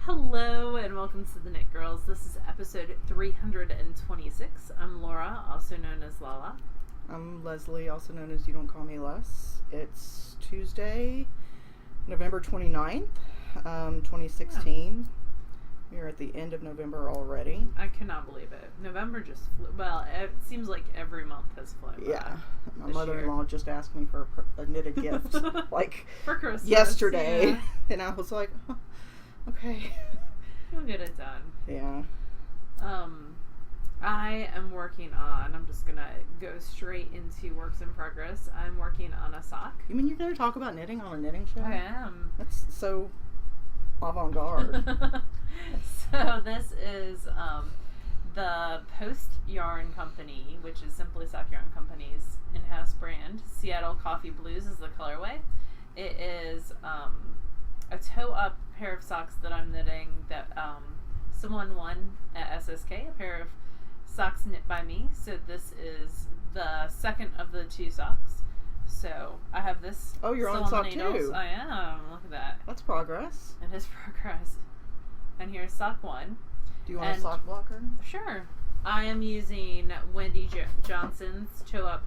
Hello and welcome to the Knit Girls. This is episode 326. I'm Laura, also known as Lala. I'm Leslie, also known as You Don't Call Me Les. It's Tuesday, November 29th, 2016. Yeah. We're at the end of November already. I cannot believe it. November just flew. Well, it seems like every month has flown by. Yeah. My mother-in-law just asked me for a knitted gift, like for Christmas yesterday. Yeah. And I was like, oh, okay. You'll get it done. Yeah. I am working on, I'm just going to go straight into works in progress. I'm working on a sock. You mean you're going to talk about knitting on a knitting show? I am. That's so avant-garde. So this is the Post Yarn Company, which is Simply Sock Yarn Company's in-house brand. Seattle Coffee Blues is the colorway. It is a toe-up pair of socks that I'm knitting that someone won at SSK, a pair of socks knit by me. So this is the second of the two socks. So I have this. Oh, you're on sock too. I am. Look at that. That's progress. It is progress. And here's sock one. Do you want a sock blocker? Sure. I am using Wendy Johnson's toe-up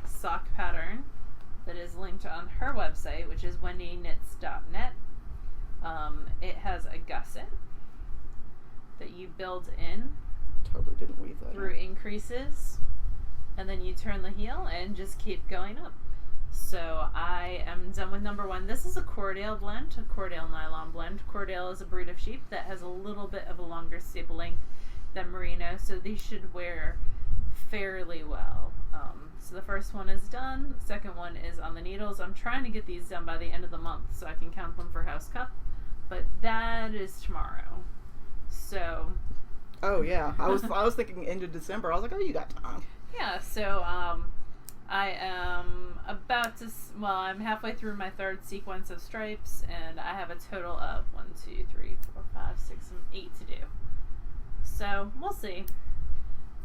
sock pattern that is linked on her website, which is wendyknits.net. It has a gusset that you build in. Totally didn't weave that through increases, and then you turn the heel and just keep going up. So I am done with number one. This is a Cordale blend, a Cordale nylon blend. Cordale is a breed of sheep that has a little bit of a longer staple length than Merino, so these should wear fairly well. So the first one is done. The second one is on the needles. I'm trying to get these done by the end of the month so I can count them for House Cup, but that is tomorrow. So. Oh yeah, I was thinking end of December. I was like, oh, you got time. Yeah. So I am about to. Well, I'm halfway through my third sequence of stripes, and I have a total of 1, 2, 3, 4, 5, 6, and 8 to do. So we'll see.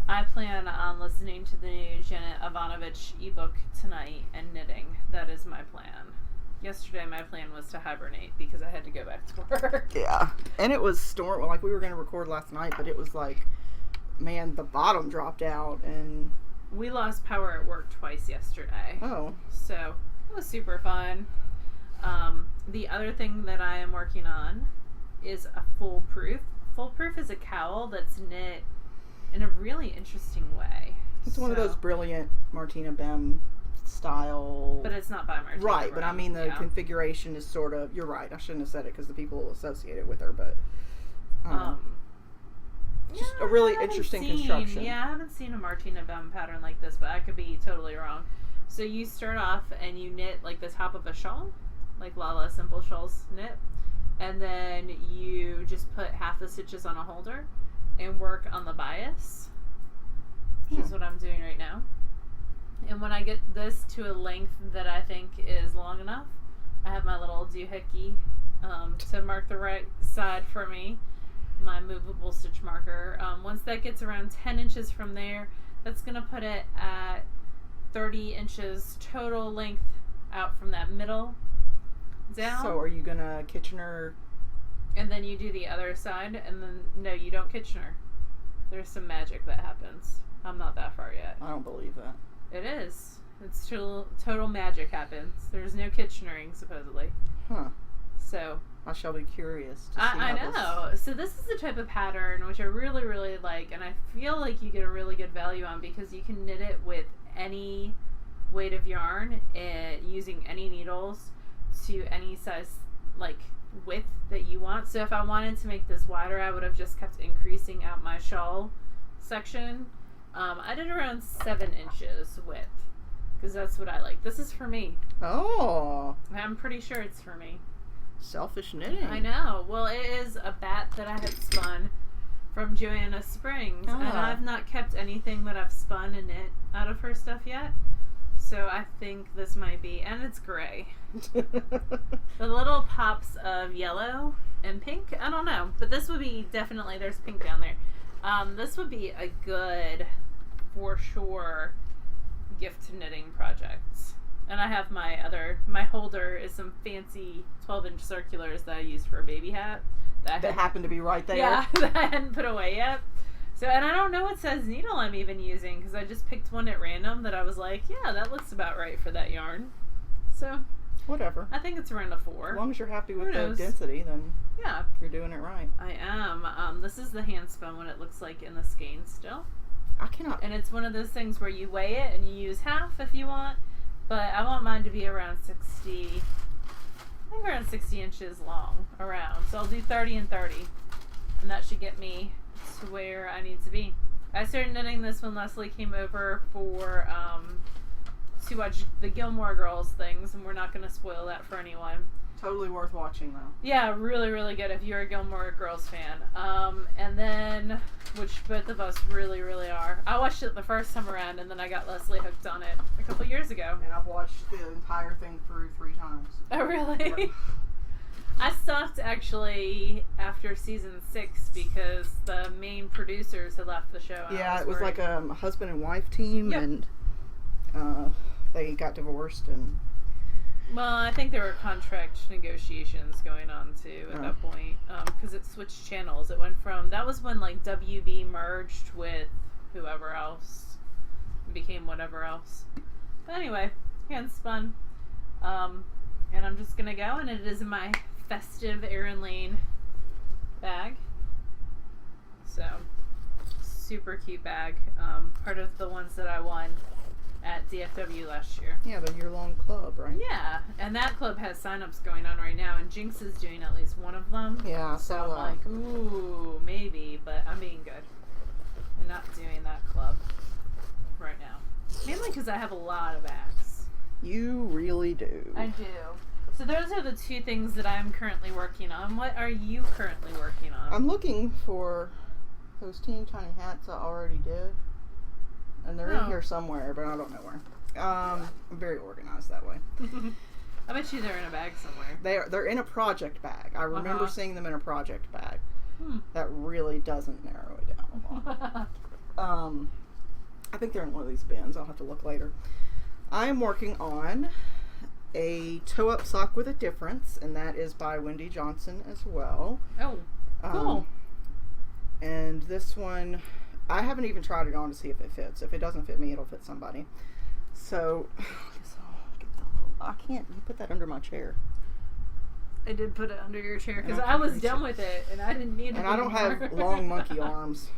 I plan on listening to the new Janet Ivanovich ebook tonight and knitting. That is my plan. Yesterday, my plan was to hibernate because I had to go back to work. Yeah. And it was storm. Like, we were going to record last night, but it was like, man, the bottom dropped out. And we lost power at work twice yesterday. Oh. So, it was super fun. The other thing that I am working on is a foolproof. Foolproof is a cowl that's knit in a really interesting way. It's one of those brilliant Martina Bem style, but it's not by Martina. Right, but I mean the configuration is sort of. You're right. I shouldn't have said it because the people associate it with her, but just a really interesting construction. Yeah, I haven't seen a Martina Bem pattern like this, but I could be totally wrong. So you start off and you knit like the top of a shawl, like Lala Simple Shawls knit, and then you just put half the stitches on a holder and work on the bias, which is what I'm doing right now. And when I get this to a length that I think is long enough, I have my little doohickey to mark the right side for me, my movable stitch marker. Once that gets around 10 inches from there, that's going to put it at 30 inches total length out from that middle down. So are you going to Kitchener? And then you do the other side, and then, no, you don't Kitchener. There's some magic that happens. I'm not that far yet. I don't believe that. It is. It's total magic happens. There's no Kitchenering, supposedly. Huh. So. I shall be curious to see I know. So this is the type of pattern which I really, really like, and I feel like you get a really good value on because you can knit it with any weight of yarn and using any needles to any size, like, width that you want. So if I wanted to make this wider, I would have just kept increasing out my shawl section. I did around 7 inches width because that's what I like. This is for me. Oh. I'm pretty sure it's for me. Selfish knitting. I know. Well, it is a bat that I had spun from Joanna Springs, and I've not kept anything that I've spun and knit out of her stuff yet. So I think this might be, and it's gray. The little pops of yellow and pink, I don't know, but this would be definitely, there's pink down there. This would be a good, for sure, gift knitting projects. And I have my holder is some fancy 12-inch circulars that I use for a baby hat. that happened to be right there. Yeah, that I hadn't put away yet. So, and I don't know what size needle I'm even using because I just picked one at random that I was like, yeah, that looks about right for that yarn. So, whatever. I think it's around a 4. As long as you're happy with the density, then yeah, you're doing it right. I am. This is the hand spun what it looks like in the skein still. I cannot. And it's one of those things where you weigh it and you use half if you want, but I want mine to be around 60. I think around 60 inches long around. So I'll do 30 and 30, and that should get me to where I need to be. I started knitting this when Leslie came over for to watch the Gilmore Girls things, and we're not going to spoil that for anyone. Totally worth watching though. Yeah, really, really good if you're a Gilmore Girls fan. And then, which both of us really, really are. I watched it the first time around, and then I got Leslie hooked on it a couple years ago. And I've watched the entire thing through 3 times. Oh, really? Yep. I stopped actually after season 6 because the main producers had left the show. And Yeah, was it was worried. like a husband and wife team, Yep. and they got divorced, and Well, I think there were contract negotiations going on too at that point because it switched channels. It went from that was when like WB merged with whoever else, and became whatever else. But anyway, hand spun, and I'm just gonna go, and it is in my festive Erin Lane bag. So super cute bag. Part of the ones that I won at DFW last year. yeah, the year-long club, right? Yeah, and that club has sign-ups going on right now, and Jinx is doing at least one of them. Yeah, So so I'm like, ooh, maybe, but I'm being good and not doing that club right now. Mainly because I have a lot of bags. you really do. I do. So those are the 2 things that I'm currently working on. What are you currently working on? I'm looking for those teeny tiny hats I already did. And they're in here somewhere, but I don't know where. I'm very organized that way. I bet you they're in a bag somewhere. They're in a project bag. I remember seeing them in a project bag. That really doesn't narrow it down a lot. I think they're in one of these bins. I'll have to look later. I am working on a toe-up sock with a difference, and that is by Wendy Johnson as well. Oh, cool. And this one, I haven't even tried it on to see if it fits. If it doesn't fit me, it'll fit somebody. So, I can't. You put that under my chair. I did put it under your chair because I was done with it and I didn't need it And I don't anymore. have long monkey arms.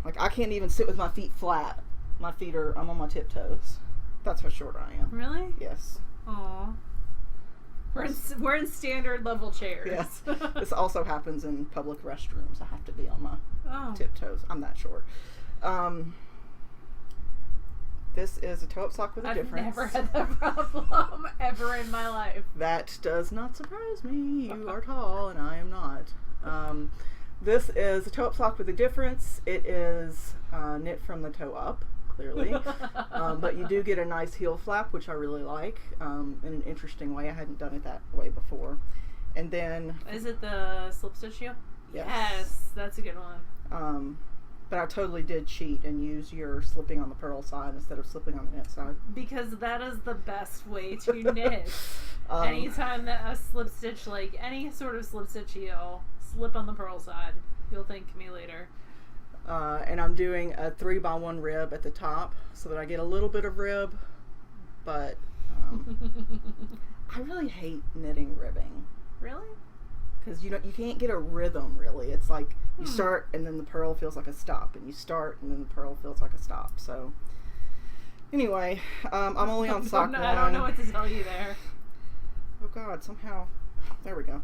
Like, I can't even sit with my feet flat. My feet are, I'm on my tiptoes. That's how short I am. Really? Yes. Aw. We're in standard level chairs. Yes. This also happens in public restrooms. I have to be on my tiptoes. I'm that short. This is a toe-up sock with a difference. I've never had that problem ever in my life. That does not surprise me. You are tall and I am not. This is a toe-up sock with a difference. It is knit from the toe up, clearly. But you do get a nice heel flap, which I really like, in an interesting way. I hadn't done it that way before. And then... Is it the slip stitch heel? Yes, that's a good one. But I totally did cheat and use your slipping on the purl side instead of slipping on the knit side. Because that is the best way to knit. Anytime that a slip stitch, like any sort of slip stitch heel, slip on the purl side. You'll thank me later. And I'm doing a 3x1 rib at the top so that I get a little bit of rib, but I really hate knitting ribbing. Really? Because you can't get a rhythm, really. It's like you start and then the purl feels like a stop, and you start and then the purl feels like a stop. So anyway, I'm only on sock 1. I don't know what to tell you there. Oh God, somehow, there we go.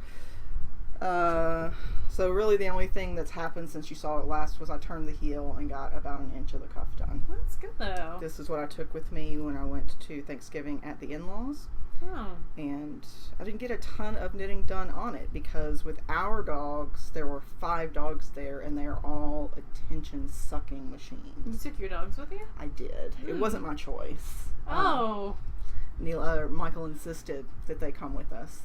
So really the only thing that's happened since you saw it last was I turned the heel and got about an inch of the cuff done. Well, that's good though. This is what I took with me when I went to Thanksgiving at the in-laws. Oh. And I didn't get a ton of knitting done on it because with our dogs, there were 5 dogs there and they're all attention-sucking machines. You took your dogs with you? I did. It wasn't my choice. Oh. Michael insisted that they come with us.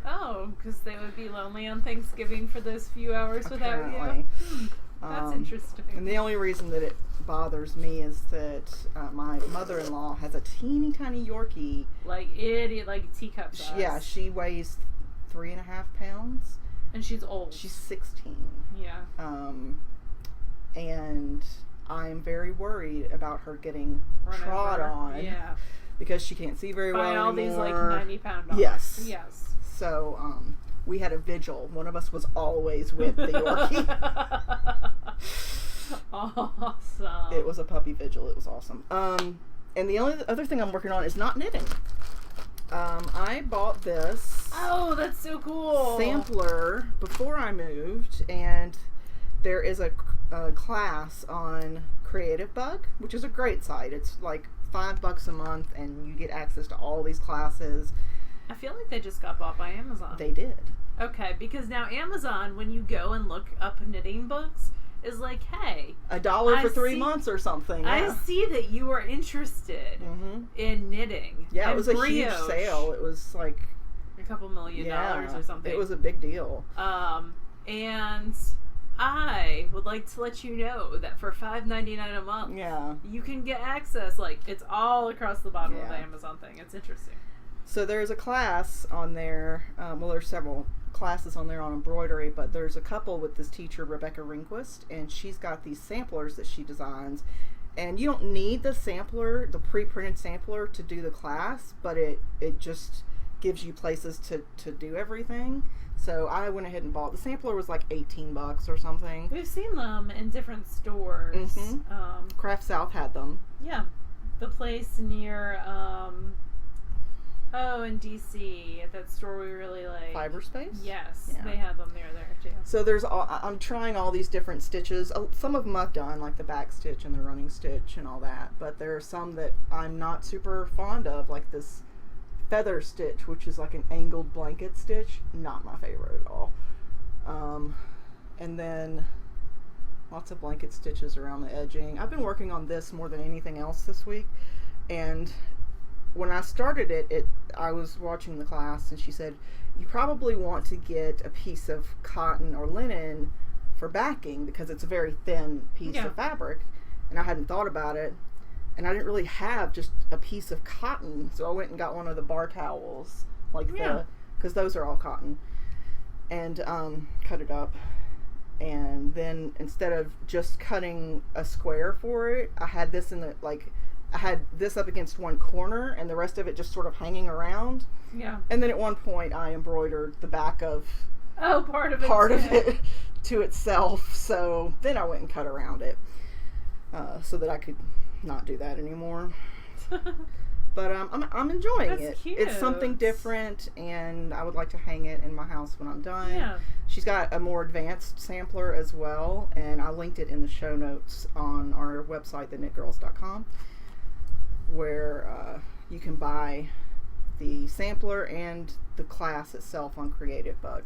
Oh, because they would be lonely on Thanksgiving for those few hours without Apparently. you? That's interesting. And the only reason that it bothers me is that my mother-in-law has a teeny tiny Yorkie. Like idiot, like teacup size. Yeah, she weighs 3.5 pounds. And she's old. She's 16. Yeah. And I'm very worried about her getting trod on. Yeah. Because she can't see very well By all anymore. these, like, 90-pound dogs. Yes. Yes. So, we had a vigil. One of us was always with the Yorkie. Awesome. It was a puppy vigil. It was awesome. And the only other thing I'm working on is not knitting. I bought this. Oh, that's so cool. Sampler before I moved, and there is a class on Creative Bug, which is a great site. It's like $5 a month, and you get access to all these classes. I feel like they just got bought by Amazon. They did. Okay, because now Amazon, when you go and look up knitting books, is like, hey, $1 for 3 months or something. Yeah. I see that you are interested in knitting. Yeah, and it was a huge brioche. sale. It was like a couple $1 million or something. It was a big deal. And I would like to let you know that for $5.99 a month, you can get access. Like, it's all across the bottom of the Amazon thing. It's interesting. So there's a class on there. Well, there's several classes on there on embroidery, but there's a couple with this teacher, Rebecca Rehnquist, and she's got these samplers that she designs. And you don't need the sampler, the pre-printed sampler, to do the class, but it just gives you places to do everything. So I went ahead and bought the sampler. Was like $18 or something. We've seen them in different stores. Craft South had them. Yeah, the place near in DC at that store we really like. Fiber Space. Yes, they have them near there too. So there's I'm trying all these different stitches. Some of them I've done, like the back stitch and the running stitch and all that. But there are some that I'm not super fond of, like this feather stitch, which is like an angled blanket stitch. Not my favorite at all. And then lots of blanket stitches around the edging. I've been working on this more than anything else this week. And when I started it, I was watching the class, and she said, you probably want to get a piece of cotton or linen for backing because it's a very thin piece of fabric. And I hadn't thought about it. And I didn't really have just a piece of cotton, so I went and got one of the bar towels, because those are all cotton, and cut it up. And then instead of just cutting a square for it, I had this I had this up against one corner, and the rest of it just sort of hanging around. Yeah. And then at one point, I embroidered the back of part of it to itself. So then I went and cut around it, so that I could not do that anymore. But I'm enjoying it. Cute. It's something different, and I would like to hang it in my house when I'm done. Yeah. She's got a more advanced sampler as well, and I linked it in the show notes on our website, TheKnitGirlls.com, where you can buy the sampler and the class itself on Creative Bug.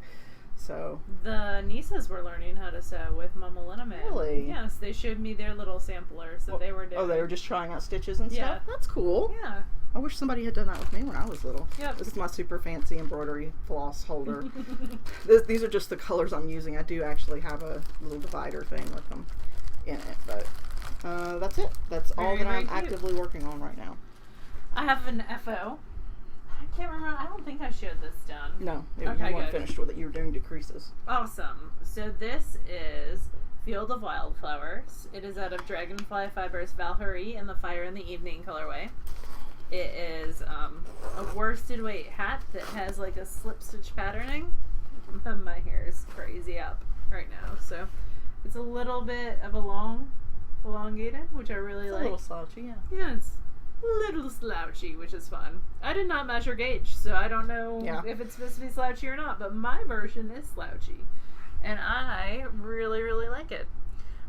So the nieces were learning how to sew with Mama Linneman. Really? Yes, they showed me their little samplers that they were doing. Oh, they were just trying out stitches and stuff? Yeah. That's cool. Yeah. I wish somebody had done that with me when I was little. Yep. This is my super fancy embroidery floss holder. These are just the colors I'm using. I do actually have a little divider thing with them in it, but that's it. That's all that I'm actively working on right now. I have an FO. I can't remember. I don't think I showed this done. No, you weren't finished with it. You were doing decreases. Awesome. So this is Field of Wildflowers. It is out of Dragonfly Fibers Valkyrie in the Fire in the Evening colorway. It is a worsted weight hat that has like a slip stitch patterning. My hair is crazy up right now, so it's a little bit of elongated, which I really like. A little slouchy, yeah. Yeah, it's a little slouchy, which is fun. I did not measure gauge, so I don't know if it's supposed to be slouchy or not, but my version is slouchy. And I really, really like it.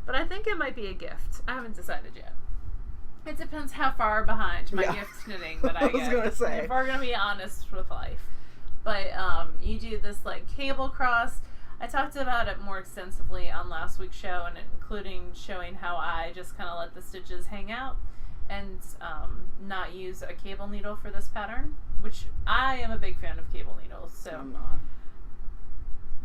But I think it might be a gift. I haven't decided yet. It depends how far behind my gift knitting that I get. I was going to say. If we're going to be honest with life. But you do this like cable cross. I talked about it more extensively on last week's show, and including showing how I just kind of let the stitches hang out and not use a cable needle for this pattern, which I am a big fan of cable needles. So I'm not.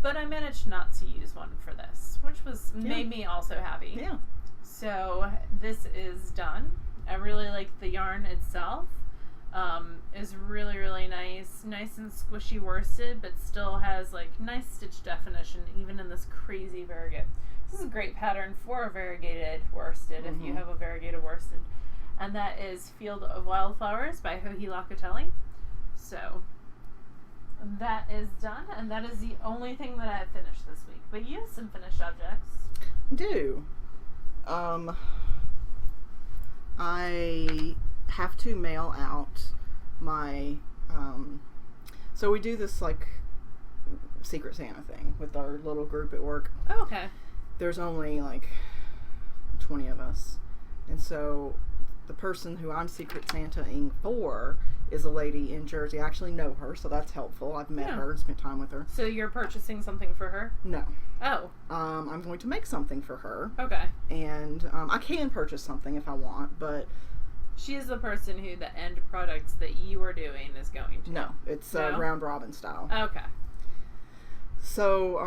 But I managed not to use one for this, which made me also happy. Yeah. So this is done. I really like the yarn itself. is really, really nice. Nice and squishy worsted, but still has like nice stitch definition even in this crazy variegated. This is a great pattern for a variegated worsted if you have a variegated worsted. And that is Field of Wildflowers by Joji Locatelli. So that is done, and that is the only thing that I have finished this week. But you have some finished objects. I do. I have to mail out my, so we do this like Secret Santa thing with our little group at work. Oh, okay. There's only like 20 of us. And so the person who I'm Secret Santaing for is a lady in Jersey. I actually know her, so that's helpful. I've met her and spent time with her. So you're purchasing something for her? No. Oh. I'm going to make something for her. Okay. And I can purchase something if I want, but she is the person who the end products that you are doing is going to. No, it's round robin style. Okay. So,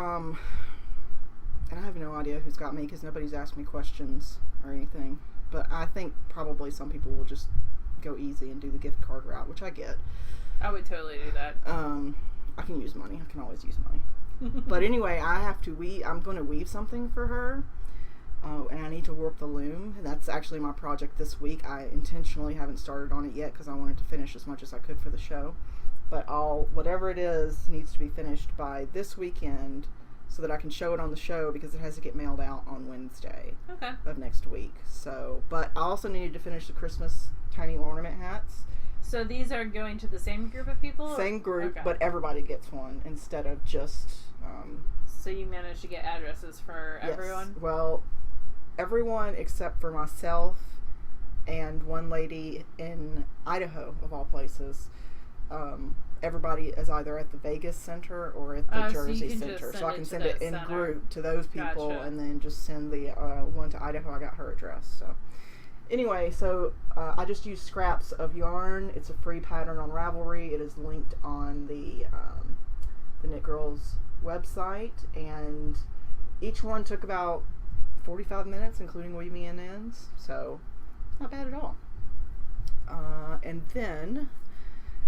and I have no idea who's got me because nobody's asked me questions or anything. But I think probably some people will just go easy and do the gift card route, which I get. I would totally do that. I can use money. I can always use money. But anyway, I have to I'm going to weave something for her. And I need to warp the loom. And that's actually my project this week. I intentionally haven't started on it yet because I wanted to finish as much as I could for the show. But whatever it is needs to be finished by this weekend so that I can show it on the show because it has to get mailed out on Wednesday of next week. So, but I also needed to finish the Christmas tiny ornament hats. So these are going to the same group of people? Same group, but everybody gets one instead of just... so you managed to get addresses for everyone? Well, everyone except for myself and one lady in Idaho, of all places. Everybody is either at the Vegas Center or at the Jersey Center. So I can send it in group to those people and then just send the one to Idaho. I got her address. So anyway, so I just used scraps of yarn. It's a free pattern on Ravelry. It is linked on the Knit Girls website, and each one took about 45 minutes, including weaving in ends. So not bad at all.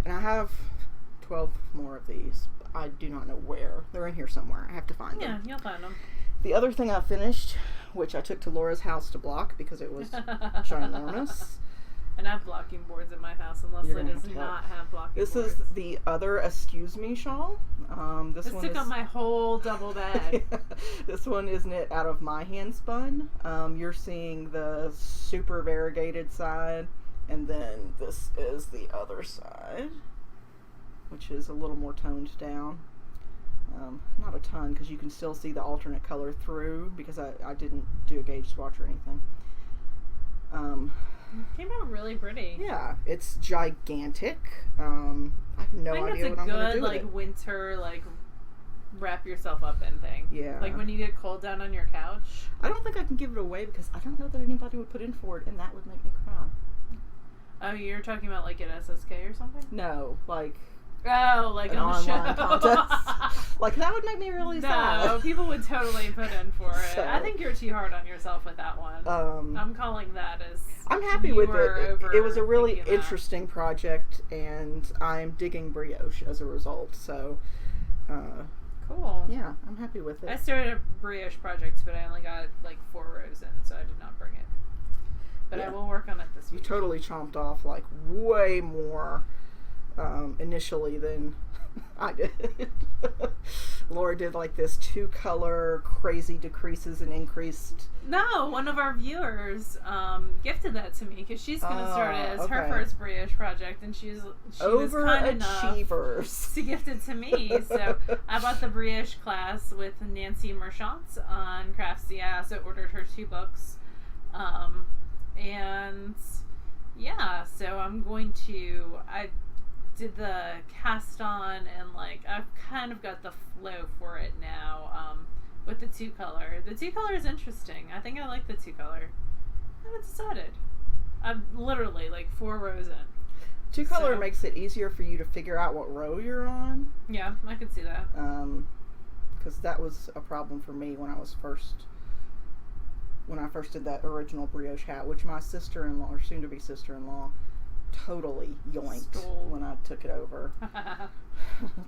And I have 12 more of these. I do not know where. They're in here somewhere. I have to find them. Yeah, you'll find them. The other thing I finished, which I took to Laura's house to block because it was ginormous. And I have blocking boards at my house, and Leslie does not have blocking boards. This is the other Excuse Me shawl. This one took up my whole double bag. This one is knit out of my hand spun. You're seeing the super variegated side. And then this is the other side, which is a little more toned down. Not a ton, because you can still see the alternate color through, because I didn't do a gauge swatch or anything. It came out really pretty. Yeah, it's gigantic. I have no idea what I'm going to do with it. I think it's a good, like, winter, like, wrap yourself up in thing. Yeah. Like when you get cold down on your couch. I don't think I can give it away, because I don't know that anybody would put in for it, and that would make me cry. Oh, you're talking about like at SSK or something? No, like... Oh, like an on the online show. contest. Like, that would make me really sad. No, people would totally put in for it. So, I think you're too hard on yourself with that one. I'm calling that as... I'm happy with it. It was a really interesting project, and I'm digging brioche as a result, so... cool. Yeah, I'm happy with it. I started a brioche project, but I only got like 4 rows in, so I did not bring it. But I will work on it this week. You totally chomped off like way more initially than I did. Laura did like this 2-color crazy decreases and increased. No, one of our viewers gifted that to me because she's going to start it as her first brioche project, and she was kind enough to gift it to me. So I bought the brioche class with Nancy Merchant on Craftsy. I also ordered her 2 books. And yeah, so I did the cast on, and like I've kind of got the flow for it now with the 2-color. The 2-color is interesting. I think I like the 2-color. I haven't decided. I'm literally like 4 rows in. 2-color makes it easier for you to figure out what row you're on. Yeah, I could see that. Because that was a problem for me when I first did that original brioche hat, which my sister-in-law, or soon-to-be sister-in-law, totally yoinked when I took it over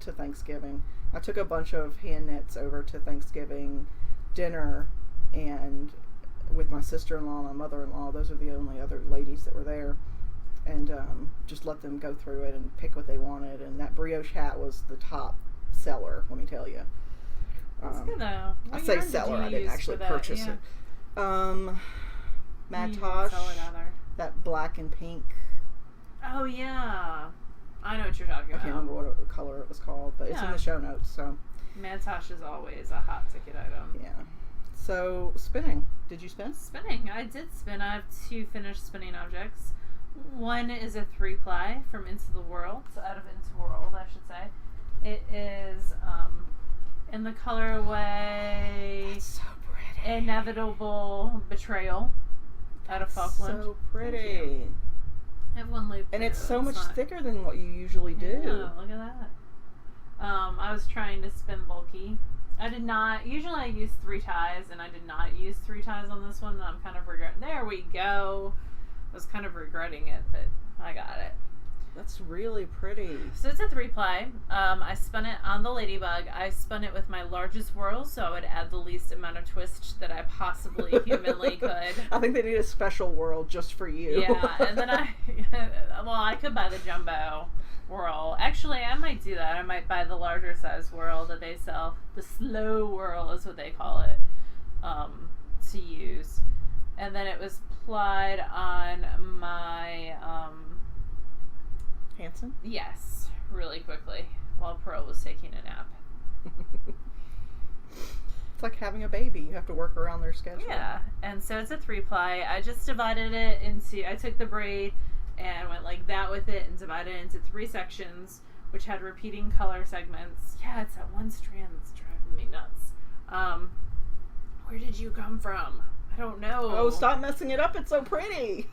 to Thanksgiving. I took a bunch of hand knits over to Thanksgiving dinner, and with my sister-in-law and my mother-in-law, those are the only other ladies that were there, and just let them go through it and pick what they wanted. And that brioche hat was the top seller, let me tell you. That's good though. I say seller, I didn't actually purchase it. Madtosh, that black and pink. Oh yeah, I know what you're talking about. I can't remember what color it was called, but it's in the show notes. So Madtosh is always a hot ticket item. Yeah. So spinning. Did you spin? Spinning. I did spin. I have 2 finished spinning objects. One is a 3-ply from Into the World, out of Into World, I should say. It is in the colorway That's so pretty. Inevitable Betrayal out of Falkland. So pretty. I have one loop. And it's so much thicker than what you usually do. Yeah, look at that. I was trying to spin bulky. I did not. Usually I use 3 ties, and I did not use 3 ties on this one. And I'm kind of regretting. There we go. I was kind of regretting it, but I got it. That's really pretty. So it's a 3-ply. I spun it on the Ladybug. I spun it with my largest whirl, so I would add the least amount of twist that I possibly humanly could. I think they need a special whirl just for you. Yeah, and then I could buy the jumbo whirl. Actually, I might do that. I might buy the larger size whirl that they sell. The slow whirl is what they call it, to use. And then it was plied on my Hanson? Yes, really quickly while Pearl was taking a nap. It's like having a baby. You have to work around their schedule. Yeah, and so it's a 3-ply. I just divided it into, I took the braid and went like that with it and divided it into 3 sections, which had repeating color segments. Yeah, it's that one strand that's driving me nuts. Where did you come from? I don't know. Oh, stop messing it up. It's so pretty.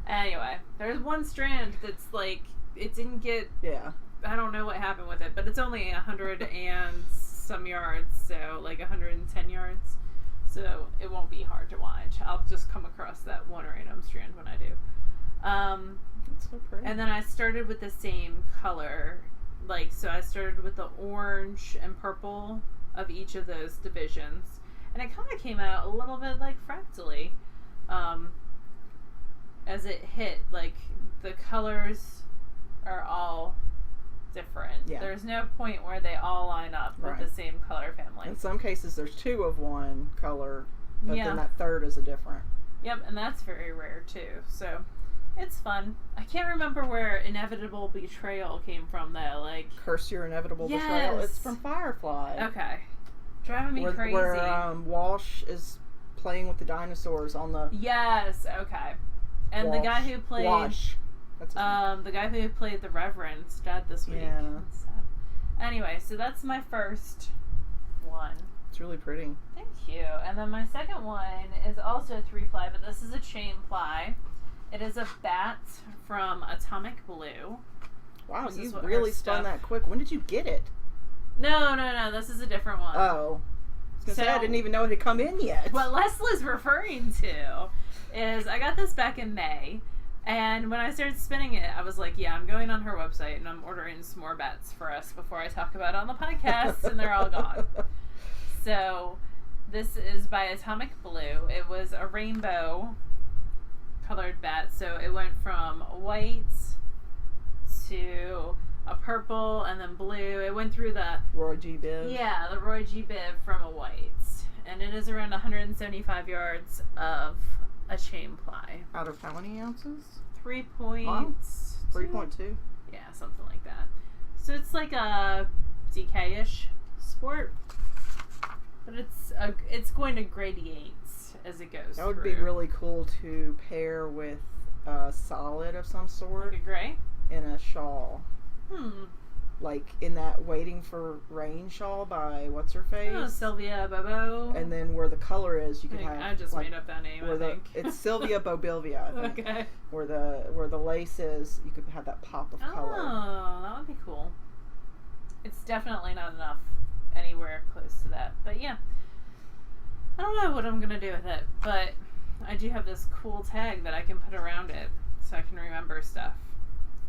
Anyway, there's one strand that's like, it didn't get, I don't know what happened with it, but it's only 100 and some yards, so like 110 yards, so it won't be hard to wind. I'll just come across that one random strand when I do. It's so pretty. And then I started with the same color, like, so I started with the orange and purple of each of those divisions, and it kind of came out a little bit like fractally. As it hit, like, the colors are all different. Yeah. There's no point where they all line up with the same color family. In some cases, there's 2 of one color, but then that third is a different. Yep, and that's very rare, too. So, it's fun. I can't remember where Inevitable Betrayal came from, though. Like, Curse Your Inevitable Betrayal. It's from Firefly. Okay. Driving me crazy. Where Walsh is playing with the dinosaurs on the... Yes, okay. And Walsh. The guy who played That's the guy who played the Reverend's died this week. Yeah. Anyway, so that's my first one. It's really pretty. Thank you. And then my second one is also a 3-ply, but this is a chain ply. It is a bat from Atomic Blue. Wow, you really spun that quick. When did you get it? No. This is a different one. Oh. I was gonna say, I didn't even know it had come in yet. What Leslie's referring to is I got this back in May, and when I started spinning it, I was like, yeah, I'm going on her website and I'm ordering some more bats for us before I talk about it on the podcast, and they're all gone. So this is by Atomic Blue. It was a rainbow colored bat, so it went from white to a purple and then blue. It went through the Roy G. Biv. Yeah, the Roy G. Biv from a white. And it is around 175 yards of a chain ply. Out of how many ounces? 3.2. 3.2? Yeah, something like that. So it's like a DK-ish sport. But it's going to gradiate as it goes That would be really cool to pair with a solid of some sort. Like a gray? In a shawl. Like in that Waiting for Rain shawl by what's-her-face? Oh, Sylvia Bobo. And then where the color is, you could have... I just made up that name, I think. It's Sylvia Bobilvia, I think. Okay. Where the lace is, you could have that pop of color. Oh, that would be cool. It's definitely not enough anywhere close to that. But yeah. I don't know what I'm going to do with it, but I do have this cool tag that I can put around it. so I can remember stuff.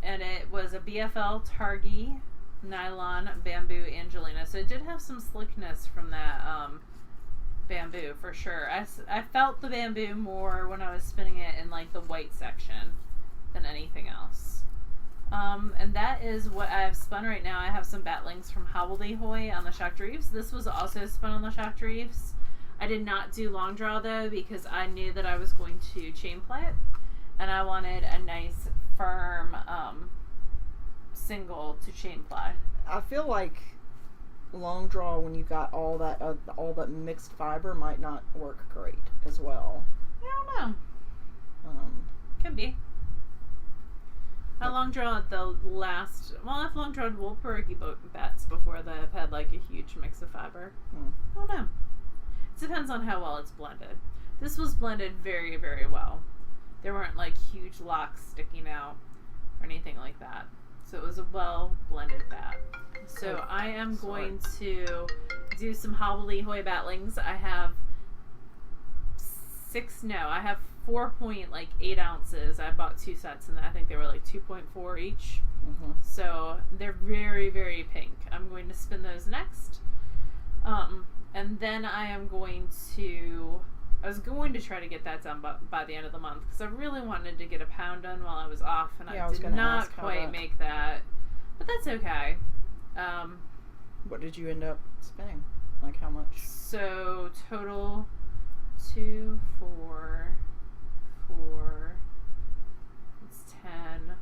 And it was a BFL Targhee nylon bamboo Angelina. So it did have some slickness from that bamboo for sure. I felt the bamboo more when I was spinning it in like the white section than anything else. And that is what I have spun right now. I have some batlings from Hobbledehoy on the Shocked Reefs. This was also spun on the Shocked Reefs. I did not do long draw though because I knew that I was going to chain play it, and I wanted a nice firm single to chain ply. I feel like long draw when you got all that mixed fiber might not work great as well. I don't know. Could be. I long drawn the last. Well, I've long drawn wool pierogi bats before that have had like a huge mix of fiber. I don't know. It depends on how well it's blended. This was blended very, very well. There weren't like huge locks sticking out or anything like that. So it was a well blended bat. So I am going to do some Hobbledehoy batlings. I have 4.8 ounces. I bought 2 sets and I think they were like 2.4 each. So they're very, very pink. I'm going to spin those next. And then I was going to try to get that done by the end of the month because I really wanted to get a pound done while I was off, and I did not quite make that. But that's okay. What did you end up spending? Like how much? So total 2, 4, it's 10,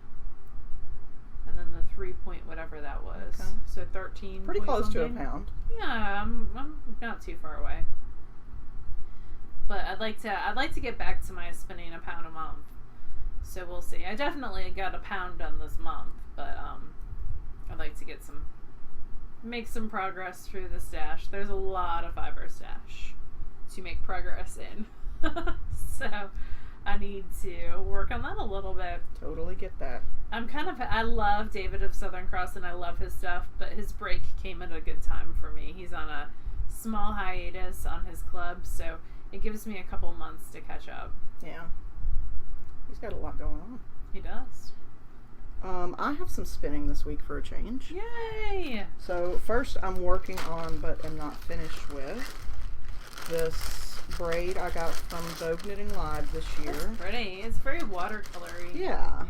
and then the 3 point whatever that was. Okay. So 13. Pretty close to a pound. Yeah, I'm not too far away. But I'd like to get back to my spinning a pound a month. So we'll see. I definitely got a pound done this month, but I'd like to make some progress through the stash. There's a lot of fiber stash to make progress in. So I need to work on that a little bit. Totally get that. I love David of Southern Cross and I love his stuff, but his break came at a good time for me. He's on a small hiatus on his club, so it gives me a couple months to catch up. Yeah. He's got a lot going on. He does. I have some spinning this week for a change. Yay! So first I'm working on, but am not finished with, this braid I got from Vogue Knitting Live this year. That's pretty. It's very watercolory. Yeah.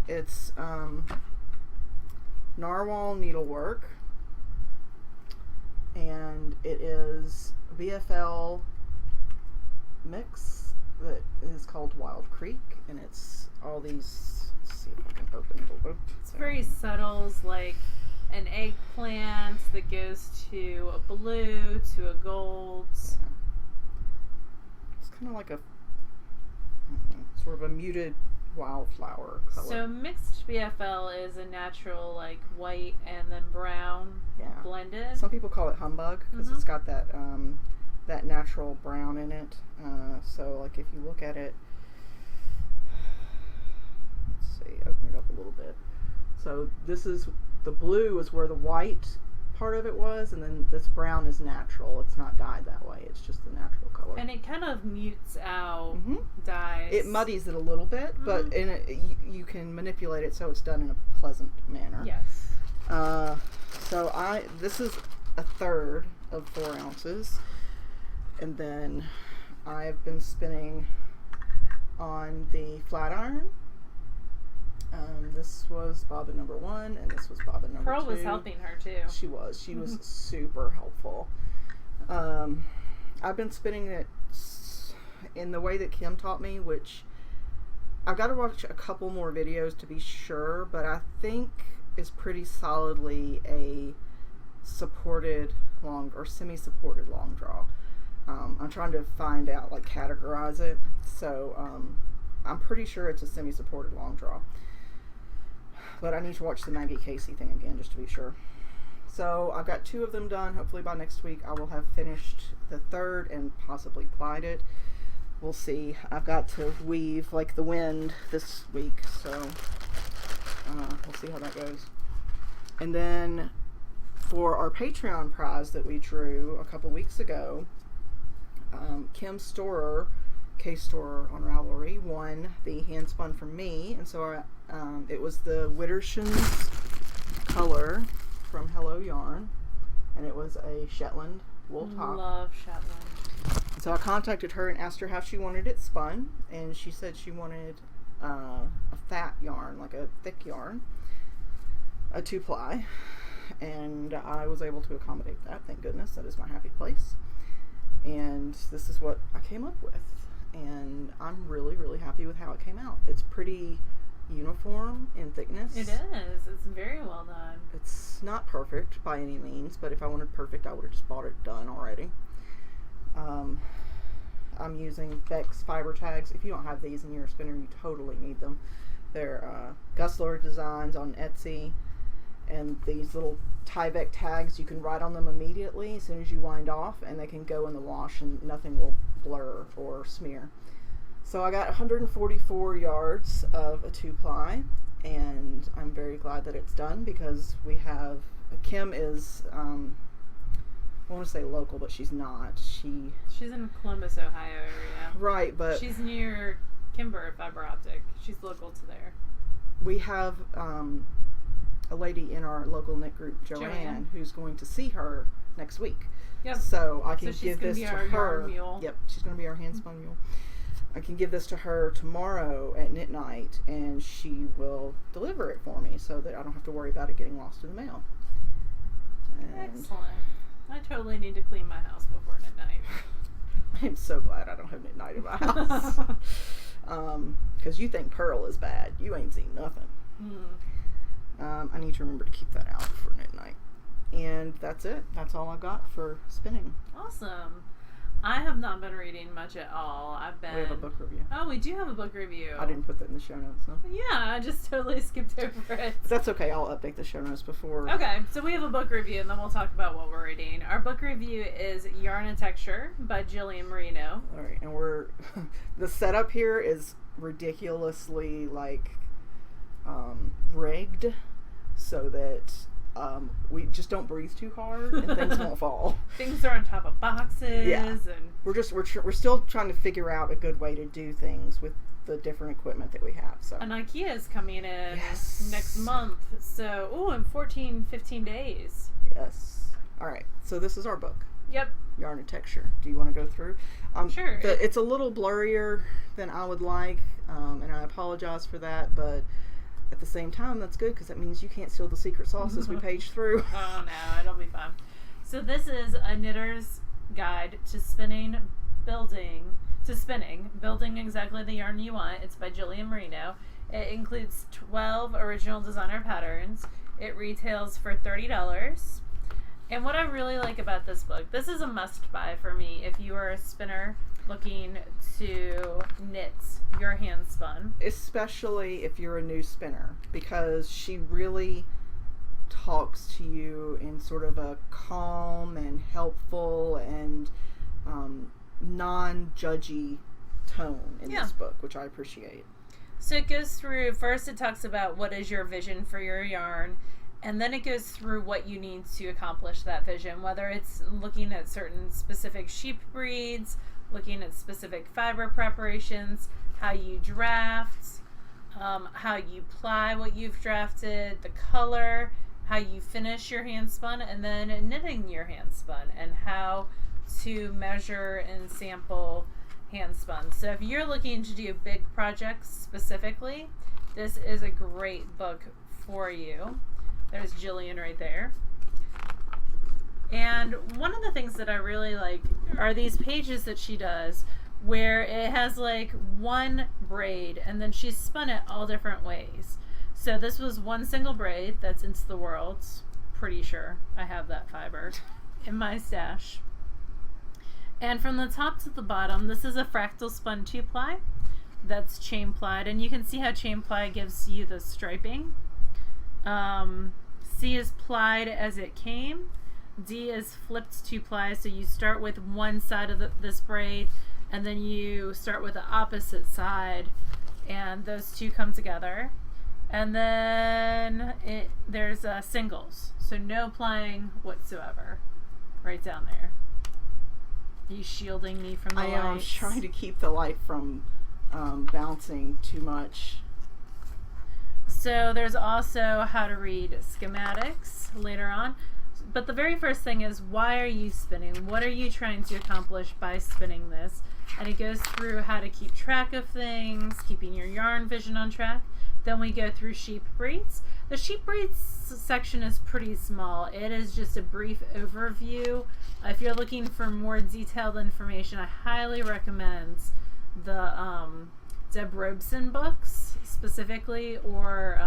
It's narwhal needlework, and it is VFL mix that is called Wild Creek, and it's all these, let's see if I can open it. It's very subtle, like an eggplant that goes to a blue, to a gold. Yeah. It's kind of like a sort of a muted wildflower color. So mixed BFL is a natural like white and then brown blended. Some people call it humbug because it's got that that natural brown in it. So like if you look at it, let's see, open it up a little bit. So this is, the blue is where the white part of it was, and then this brown is natural. It's not dyed that way. It's just the natural color. And it kind of mutes out dyes. It muddies it a little bit, but in it, you can manipulate it so it's done in a pleasant manner. Yes. So this is a third of 4 ounces, and then I've been spinning on the flat iron. This was bobbin number 1, and this was bobbin number 2. Pearl was helping her too. She was. She was super helpful. I've been spinning it in the way that Kim taught me, which I've got to watch a couple more videos to be sure, but I think is pretty solidly a supported long or semi-supported long draw. I'm trying to find out, like, categorize it. So I'm pretty sure it's a semi-supported long draw. But I need to watch the Maggie Casey thing again just to be sure. So I've got 2 of them done. Hopefully by next week I will have finished the third and possibly plied it. We'll see. I've got to weave like the wind this week, so we'll see how that goes. And then for our Patreon prize that we drew a couple weeks ago, Kim Storer K-Store on Ravelry won the hand spun from me, and so it was the Witterson's color from Hello Yarn, and it was a Shetland wool top. Love Shetland. So I contacted her and asked her how she wanted it spun, and she said she wanted a fat yarn, like a thick yarn, a 2-ply, and I was able to accommodate that. Thank goodness. That is my happy place. And this is what I came up with, and I'm really, really happy with how it came out. It's pretty uniform in thickness. It is. It's very well done. It's not perfect by any means, but if I wanted perfect, I would have just bought it done already. I'm using Beck's fiber tags. If you don't have these in your spinner, you totally need them. They're Gusler designs on Etsy, and these little Tyvek tags, you can write on them immediately as soon as you wind off, and they can go in the wash and nothing will blur or smear. So I got 144 yards of a 2-ply, and I'm very glad that it's done because we have, Kim is, I want to say local, but she's not. She's in Columbus, Ohio area. Right, but she's near Kimber Fiber Optic. She's local to there. We have a lady in our local knit group, Joanne, who's going to see her next week. Yep. So I can give this to her. Yarn mule. Yep, she's going to be our hand spun mule. I can give this to her tomorrow at knit night, and she will deliver it for me so that I don't have to worry about it getting lost in the mail. And excellent. I totally need to clean my house before knit night. I'm so glad I don't have knit night in my house. Because you think Pearl is bad. You ain't seen nothing. I need to remember to keep that out for knit night. And that's it. That's all I got for spinning. Awesome. I have not been reading much at all. We have a book review. Oh, we do have a book review. I didn't put that in the show notes, no? Yeah, I just totally skipped over it. That's okay. I'll update the show notes before. Okay, so we have a book review, and then we'll talk about what we're reading. Our book review is Yarn and Texture by Jillian Moreno. All right, and we're the setup here is ridiculously rigged so that we just don't breathe too hard and things won't fall. Things are on top of boxes. Yeah. And we're still trying to figure out a good way to do things with the different equipment that we have. So and IKEA is coming in next month. So in 15 days. Yes. All right. So this is our book. Yep. Yarn and Texture. Do you want to go through? Sure. It's a little blurrier than I would like, and I apologize for that, but at the same time, that's good because that means you can't steal the secret sauce as we page through. Oh no, it'll be fun. So this is a knitter's guide to building exactly the yarn you want. It's by Jillian Moreno. It includes 12 original designer patterns. It retails for $30. And what I really like about this book, this is a must-buy for me if you are a spinner looking to knit your hand spun. Especially if you're a new spinner, because she really talks to you in sort of a calm and helpful and non-judgy tone in this book, which I appreciate. So it goes through, first it talks about what is your vision for your yarn, and then it goes through what you need to accomplish that vision, whether it's looking at certain specific sheep breeds, looking at specific fiber preparations, how you draft, how you ply what you've drafted, the color, how you finish your hand spun, and then knitting your hand spun, and how to measure and sample hand spun. So if you're looking to do big projects specifically, this is a great book for you. There's Jillian right there. And one of the things that I really like are these pages that she does where it has like one braid and then she's spun it all different ways. So this was one single braid that's into the world. Pretty sure I have that fiber in my stash. And from the top to the bottom, this is a fractal spun 2-ply that's chain plied, and you can see how chain ply gives you the striping. C is plied as it came. D is flipped 2-ply, so you start with one side of this braid and then you start with the opposite side and those two come together. And then there's singles, so no plying whatsoever right down there. Are you shielding me from the light? I am trying to keep the light from bouncing too much. So there's also how to read schematics later on. But the very first thing is, why are you spinning? What are you trying to accomplish by spinning this? And it goes through how to keep track of things, keeping your yarn vision on track. Then we go through sheep breeds. The sheep breeds section is pretty small. It is just a brief overview. If you're looking for more detailed information, I highly recommend the Deb Robeson books specifically, or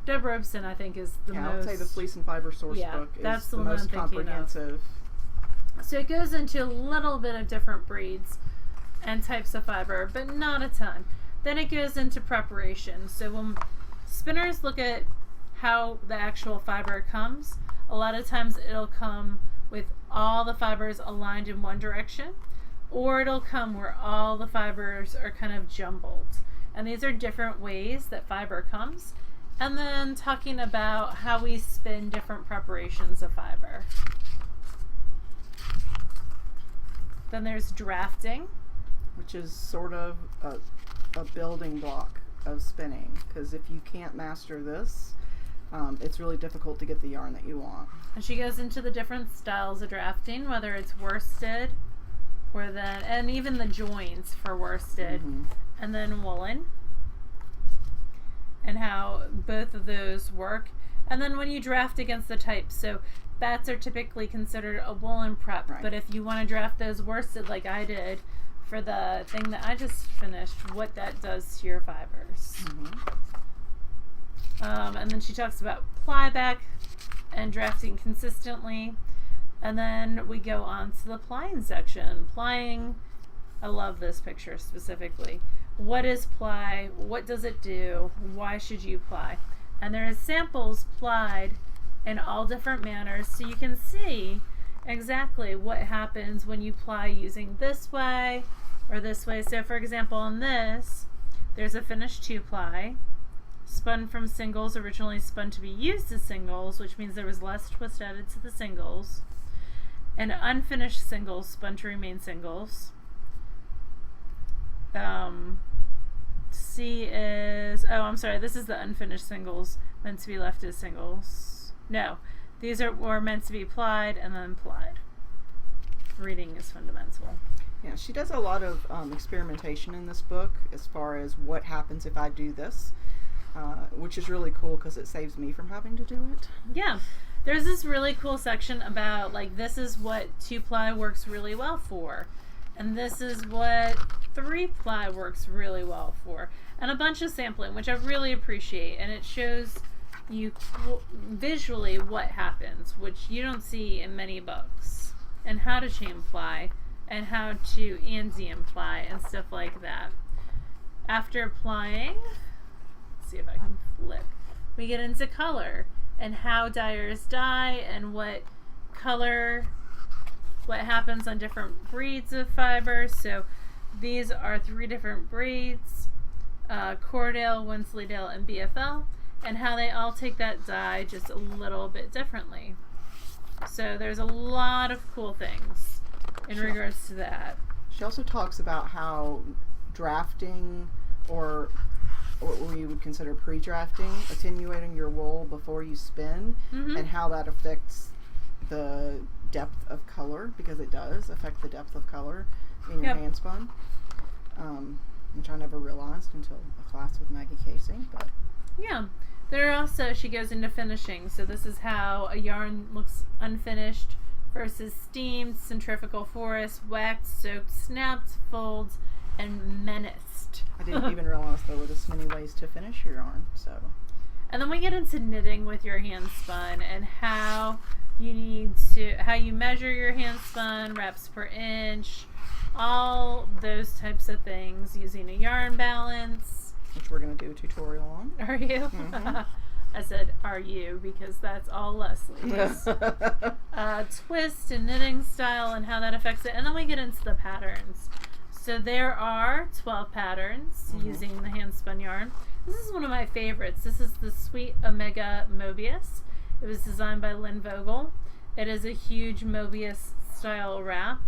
Deb Robeson I think is the most. I would say the Fleece and Fiber Source book is the most comprehensive. So it goes into a little bit of different breeds and types of fiber, but not a ton. Then it goes into preparation. So when spinners look at how the actual fiber comes, a lot of times it'll come with all the fibers aligned in one direction, or it'll come where all the fibers are kind of jumbled. And these are different ways that fiber comes. And then talking about how we spin different preparations of fiber. Then there's drafting, which is sort of a building block of spinning, because if you can't master this, it's really difficult to get the yarn that you want. And she goes into the different styles of drafting, whether it's worsted or then, and even the joins for worsted, and then woolen, and how both of those work. And then when you draft against the types, so bats are typically considered a woolen prep, but if you want to draft those worsted like I did for the thing that I just finished, what that does to your fibers. And then she talks about ply back and drafting consistently. And then we go on to the plying section. Plying, I love this picture specifically. What is ply? What does it do? Why should you ply? And there is samples plied in all different manners, so you can see exactly what happens when you ply using this way or this way. So for example, on this, there's a finished 2-ply, spun from singles, originally spun to be used as singles, which means there was less twist added to the singles, and unfinished singles spun to remain singles. C is, this is the unfinished singles meant to be left as singles. No, these were meant to be plied and then plied. Reading is fundamental. Yeah, she does a lot of experimentation in this book as far as what happens if I do this, which is really cool because it saves me from having to do it. Yeah, there's this really cool section about, like, this is what 2-ply works really well for, and this is what 3-ply works really well for, and a bunch of sampling, which I really appreciate, and it shows you visually what happens, which you don't see in many books, and how to chain ply, and how to Andean ply, and stuff like that. After applying, let's see if I can flip, we get into color, and how dyers dye, and what color, what happens on different breeds of fibers. So these are 3 different breeds, Cordale, Wensleydale, and BFL, and how they all take that dye just a little bit differently. So there's a lot of cool things in regards to that. She also talks about how drafting, or what we would consider pre-drafting, attenuating your wool before you spin, and how that affects the depth of color, because it does affect the depth of color in your hand spun, which I never realized until a class with Maggie Casey. But yeah, there are also, she goes into finishing. So this is how a yarn looks unfinished versus steamed, centrifugal forest, waxed, soaked, snapped, folds, and menaced. I didn't even realize there were this many ways to finish your yarn. So, and then we get into knitting with your hand spun, and how you measure your hand spun, reps per inch, all those types of things, using a yarn balance, which we're going to do a tutorial on. Are you? I said, are you? Because that's all Leslie's. Twist and knitting style and how that affects it. And then we get into the patterns. So there are 12 patterns using the hand spun yarn. This is one of my favorites. This is the Sweet Omega Mobius. It was designed by Lynn Vogel. It is a huge Mobius style wrap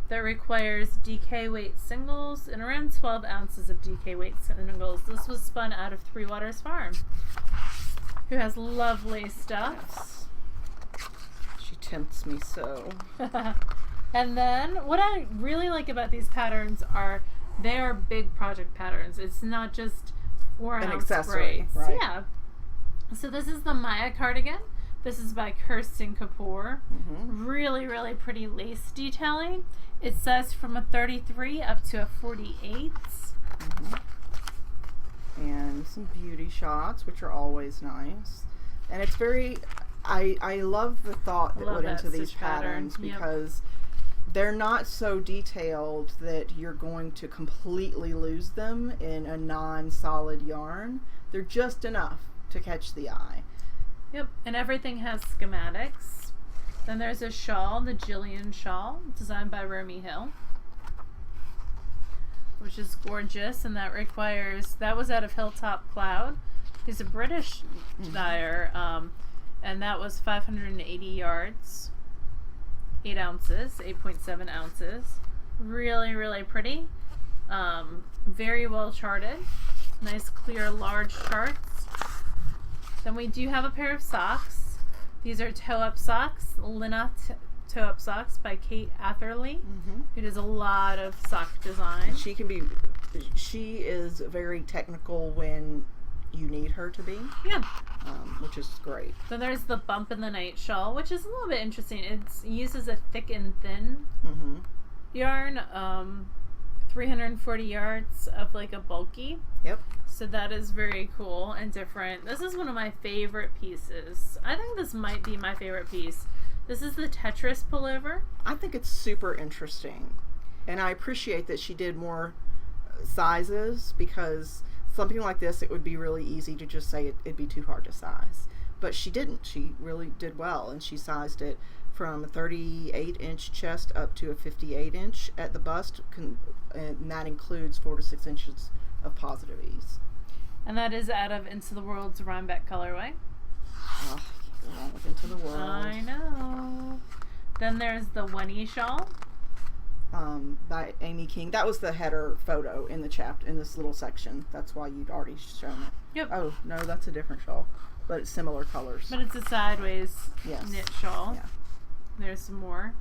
that requires DK weight singles and around 12 ounces of DK weight singles. This was spun out of Three Waters Farm, who has lovely stuff. She tempts me so. And then what I really like about these patterns are they are big project patterns. It's not just 4 ounce braids. Right. Yeah. So this is the Maya cardigan. This is by Kirsten Kapoor. Really, really pretty lace detailing. It says from a 33 up to a 48. And some beauty shots, which are always nice. And it's very, I love the thought that went into these patterns because they're not so detailed that you're going to completely lose them in a non-solid yarn. They're just enough to catch the eye. Yep, and everything has schematics. Then there's a shawl, the Jillian shawl, designed by Romy Hill, which is gorgeous, and that was out of Hilltop Cloud. He's a British dyer, and that was 580 yards, 8 ounces, 8.7 ounces. Really, really pretty. Very well charted. Nice, clear, large charts. Then we do have a pair of socks. These are toe-up socks, Lina toe-up socks by Kate Atherley, who does a lot of sock design. She is very technical when you need her to be. Yeah. Which is great. Then there's the Bump in the Night shawl, which is a little bit interesting. It uses a thick and thin yarn, 340 yards of like a bulky. Yep. So that is very cool and different. This is one of my favorite pieces. I think this might be my favorite piece. This is the Tetris pullover. I think it's super interesting. And I appreciate that she did more sizes because something like this, it would be really easy to just say it'd be too hard to size. But she didn't. She really did well. And she sized it from a 38-inch chest up to a 58-inch at the bust. And that includes 4 to 6 inches of positive ease. And that is out of Into the World's Rhinebeck colorway. Oh, go on with Into the World. I know. Then there's the Winnie shawl. By Amy King. That was the header photo in the chapter, in this little section. That's why you'd already shown it. Yep. Oh, no, that's a different shawl. But it's similar colors. But it's a sideways knit shawl. Yeah. There's some more.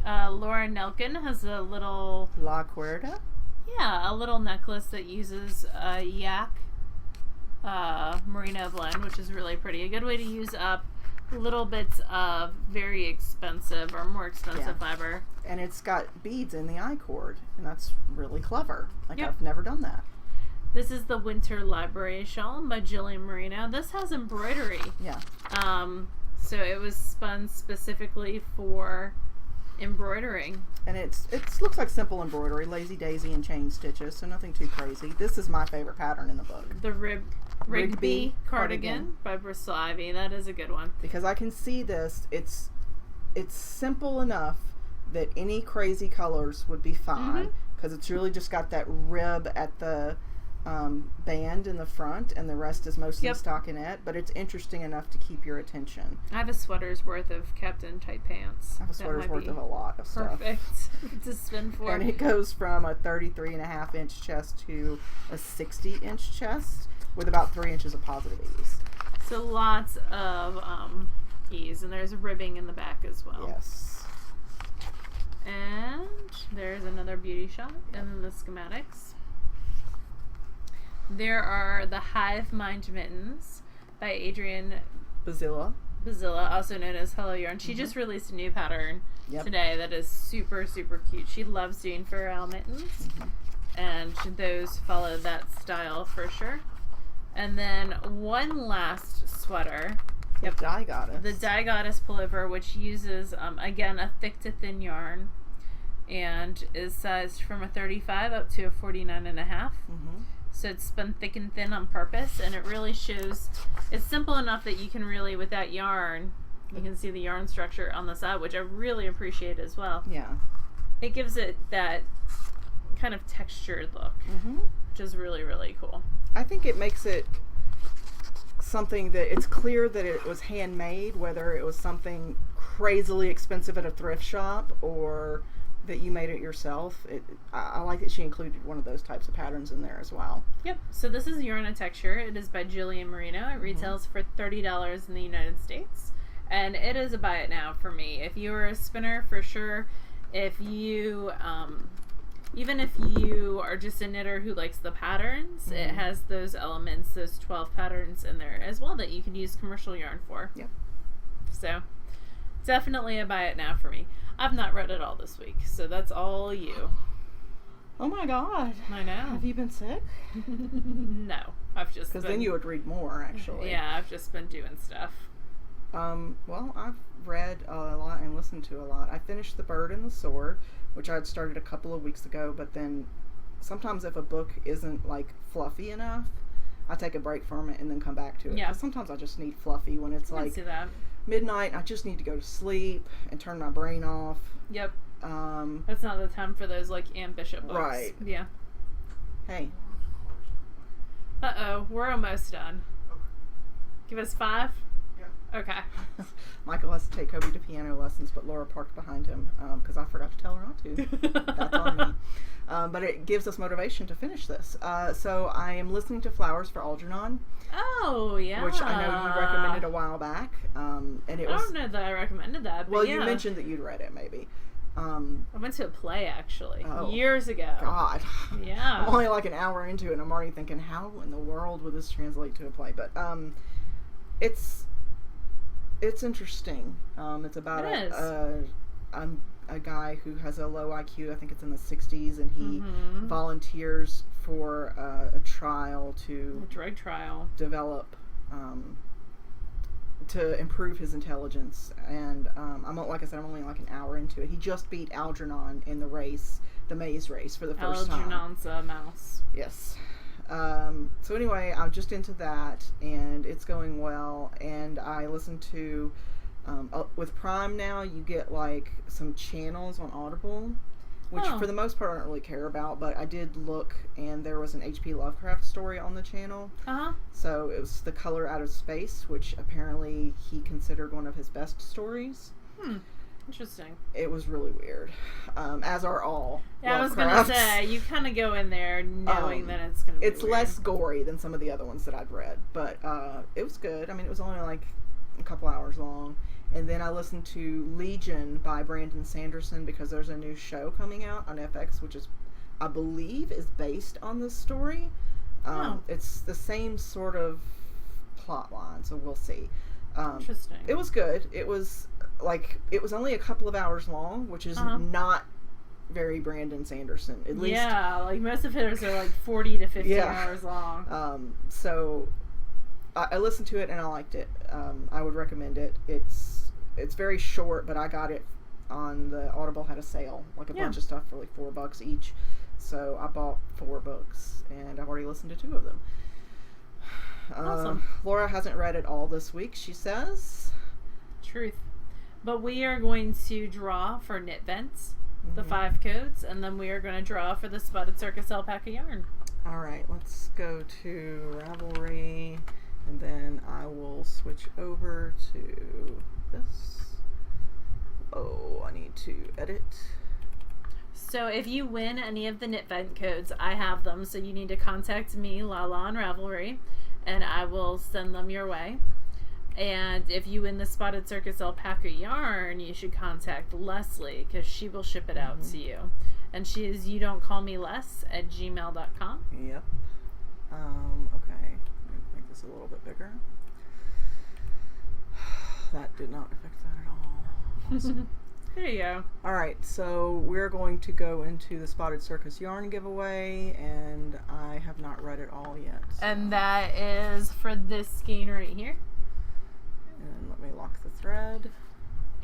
Laura Nelkin has a little... La Cuerda? Yeah, a little necklace that uses a yak merino blend, which is really pretty. A good way to use up little bits of very expensive or more expensive fiber. And it's got beads in the I-cord, and that's really clever. Like, I've never done that. This is the Winter Library shawl by Jillian Moreno. This has embroidery. Yeah. So it was spun specifically for embroidering. And it looks like simple embroidery, lazy daisy and chain stitches, so nothing too crazy. This is my favorite pattern in the book. The Rigby cardigan by Bristol Ivy. That is a good one. Because I can see this, it's simple enough that any crazy colors would be fine. Because it's really just got that rib at the band in the front, and the rest is mostly stockinette, but it's interesting enough to keep your attention. I have a sweater's worth of Captain tight pants. I have a sweater's worth of a lot of stuff. Perfect to spin for. And it goes from a 33.5-inch chest to a 60-inch chest with about 3 inches of positive ease. So lots of ease, and there's ribbing in the back as well. Yes. And there's another beauty shot, and then the schematics. There are the Hive Mind Mittens by Adrienne Bazilla, also known as Hello Yarn. She just released a new pattern today that is super, super cute. She loves doing fur owl mittens, and those follow that style for sure. And then one last sweater. The Dye Goddess. The Dye Goddess pullover, which uses, again, a thick to thin yarn, and is sized from a 35 up to a 49.5. So it's spun thick and thin on purpose, and it really shows, it's simple enough that you can really, with that yarn, you can see the yarn structure on the side, which I really appreciate as well. Yeah. It gives it that kind of textured look, which is really, really cool. I think it makes it something that it's clear that it was handmade, whether it was something crazily expensive at a thrift shop or that you made it yourself. I like that she included one of those types of patterns in there as well. Yep. So this is Yarn and Texture. It is by Jillian Moreno. It retails for $30 in the United States. And it is a buy it now for me. If you are a spinner, for sure. If you, even if you are just a knitter who likes the patterns, it has those elements, those 12 patterns in there as well that you can use commercial yarn for. Yep. So definitely a buy it now for me. I've not read it all this week, so that's all you. Oh my God. I know. Have you been sick? No. I've just Because then you would read more, actually. Yeah, I've just been doing stuff. Well, I've read a lot and listened to a lot. I finished The Bird and the Sword, which I had started a couple of weeks ago, but then sometimes if a book isn't, like, fluffy enough, I take a break from it and then come back to it. Yeah. 'Cause sometimes I just need fluffy when it's, I like, see that. midnight. I just need to go to sleep and turn my brain off. Yep. That's not the time for those, like, ambitious books. Right. Yeah. Hey. Uh-oh. We're almost done. Give us 5? Okay. Michael has to take Kobe to piano lessons, but Laura parked behind him because I forgot to tell her not to. That's on me. But it gives us motivation to finish this. So I am listening to Flowers for Algernon. Oh, yeah. Which I know you recommended a while back. And it I was, don't know that I recommended that. But well, yeah. you mentioned that you'd read it, maybe. I went to a play, actually, Oh, years ago. God. Yeah. I'm only like an hour into it, and I'm already thinking, how in the world would this translate to a play? But it's interesting. It's about a guy who has a low IQ. I think it's in the 60s, and he volunteers for a trial to A drug trial. develop to improve his intelligence. And like I said, I'm only like an hour into it. He just beat Algernon in the race, the maze race, for the first time. Algernon's a mouse. Yes. So anyway, I'm just into that, and it's going well. And I listen to, with Prime now, you get like some channels on Audible, which for the most part I don't really care about, but I did look, and there was an H.P. Lovecraft story on the channel. So it was The Color Out of Space, which apparently he considered one of his best stories. Interesting. It was really weird, as are all Yeah, I was Lovecrafts. gonna say, you kind of go in there knowing that it's gonna be It's weird. less gory than some of the other ones that I'd read, but it was good. I mean, it was only like a couple hours long. And then I listened to Legion by Brandon Sanderson because there's a new show coming out on FX, which is, I believe, is based on this story. It's the same sort of plot line, so we'll see. Interesting. It was good. It was only a couple of hours long, which is not very Brandon Sanderson. At least, yeah, like most of his are like 40 to 50 hours long. So I listened to it and I liked it. I would recommend it. It's very short, but I got it on the Audible had a sale, like a bunch of stuff for like $4 each. So I bought 4 books, and I've already listened to 2 of them. Awesome. Laura hasn't read it all this week, she says. Truth. But we are going to draw for Knit Vents, the 5 codes, and then we are going to draw for the Spotted Circus Alpaca Yarn. All right, let's go to Ravelry, and then I will switch over to this. Oh, I need to edit. So if you win any of the Knit Vent codes, I have them, so you need to contact me, Lala, on Ravelry, and I will send them your way. And if you win the Spotted Circus Alpaca Yarn, you should contact Leslie, because she will ship it out to you. And she is youdon'tcallmeless@gmail.com. Yep. Okay. Let me make this a little bit bigger. That did not affect that at all. Awesome. There you go. Alright, so we're going to go into the Spotted Circus Yarn giveaway, and I have not read it all yet. So. And that is for this skein right here. And let me lock the thread.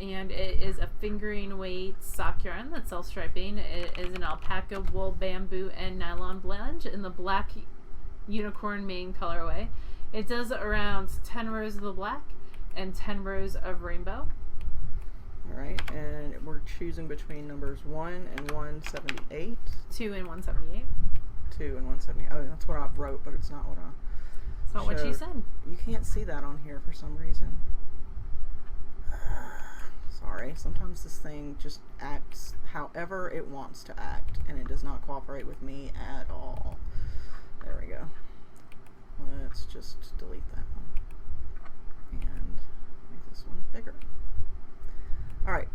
And it is a fingering weight sock yarn that's self-striping. It is an alpaca, wool, bamboo, and nylon blend in the black unicorn mane colorway. It does around 10 rows of the black and 10 rows of rainbow. Alright, and we're choosing between numbers 1 and 178. 2 and 178. 2 and 178. Oh, that's what I wrote, but it's not what I It's not what you said. You can't see that on here for some reason. Sorry, sometimes this thing just acts however it wants to act, and it does not cooperate with me at all. There we go. Let's just delete that one and make this one bigger. All right,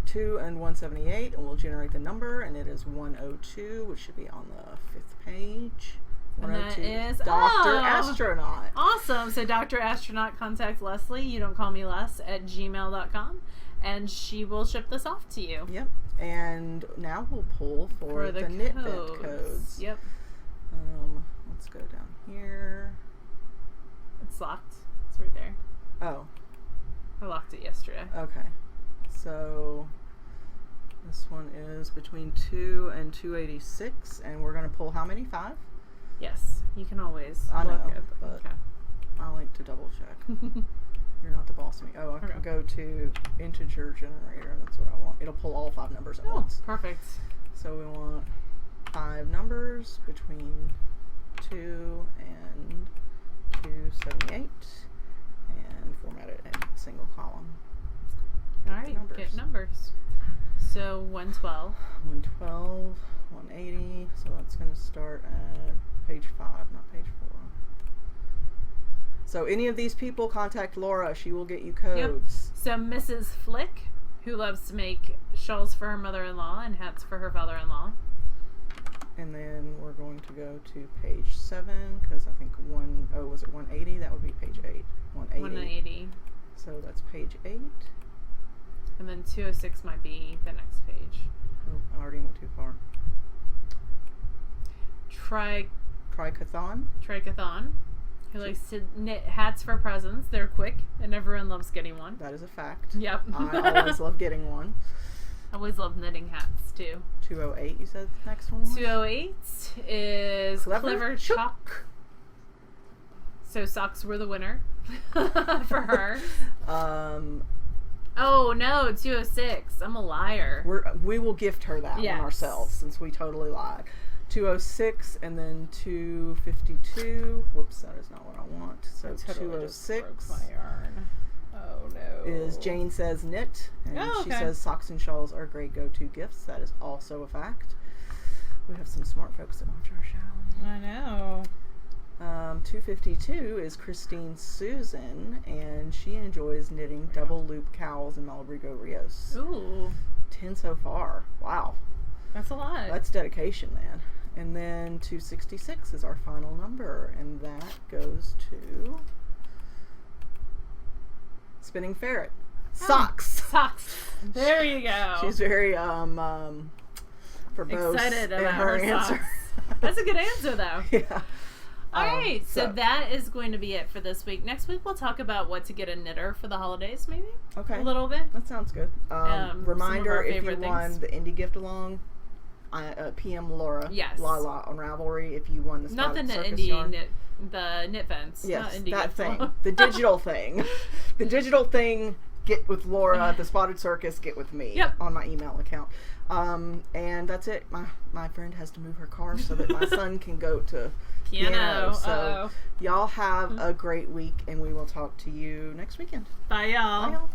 2 and 178, and we'll generate the number, and it is 102, which should be on the 5th page. And that is Dr. Astronaut. Awesome. So Dr. Astronaut, contact Leslie, you don't call me Les, at gmail.com, and she will ship this off to you. Yep. And now we'll pull for the knit bit codes. Yep. Let's go down here. It's locked. It's right there. Oh. I locked it yesterday. Okay. So this one is between 2 and 286, and we're going to pull how many? 5? Yes. You can always I look know, at but okay. I like to double check. You're not the boss of me. Oh, I can go to integer generator. That's what I want. It'll pull all 5 numbers at once. Perfect. So we want 5 numbers between 2 and 278, and format it in single column. All right, get numbers. So 112. 112, 180. So that's going to start at page 5, not page 4. So any of these people, contact Laura. She will get you codes. Yep. So Mrs. Flick, who loves to make shawls for her mother-in-law and hats for her father-in-law. And then we're going to go to page 7, because I think was it 180? That would be page 8. 180. So that's page 8. And then 206 might be the next page. Oh, I already went too far. Trichathon, who likes to knit hats for presents. They're quick, and everyone loves getting one. That is a fact. Yep. I always love getting one. I always love knitting hats, too. 208, you said the next one was? 208 is Clever Chalk. So socks were the winner for her. Oh no, 206. I'm a liar. We will gift her that one ourselves, since we totally lied. 206 and then 252. Whoops, that is not what I want. So I totally 206 just broke my yarn. Oh no. Is Jane Says Knit, and she says socks and shawls are great go-to gifts. That is also a fact. We have some smart folks that watch our show. I know. 252 is Christine Susan, and she enjoys knitting double loop cowls and Malabrigo Rios. Ooh. 10 so far. Wow. That's a lot. That's dedication, man. And then 266 is our final number, and that goes to Spinning Ferret. Socks. Socks. There you go. She's very verbose excited about her answer. Socks. That's a good answer, though. Yeah. All right, so that is going to be it for this week. Next week, we'll talk about what to get a knitter for the holidays, maybe. Okay. A little bit. That sounds good. Reminder, if you won things. the indie gift along, PM Laura. Yes. Lala on Ravelry if you won the Not the Circus indie yarn. the knit fence. Yes, not indie that gift thing. along. The digital thing. The digital thing, get with Laura. The Spotted Circus, get with me. Yep. On my email account. And that's it. My friend has to move her car so that my son can go to piano. So y'all have a great week, and we will talk to you next weekend. Bye, y'all. Bye, y'all.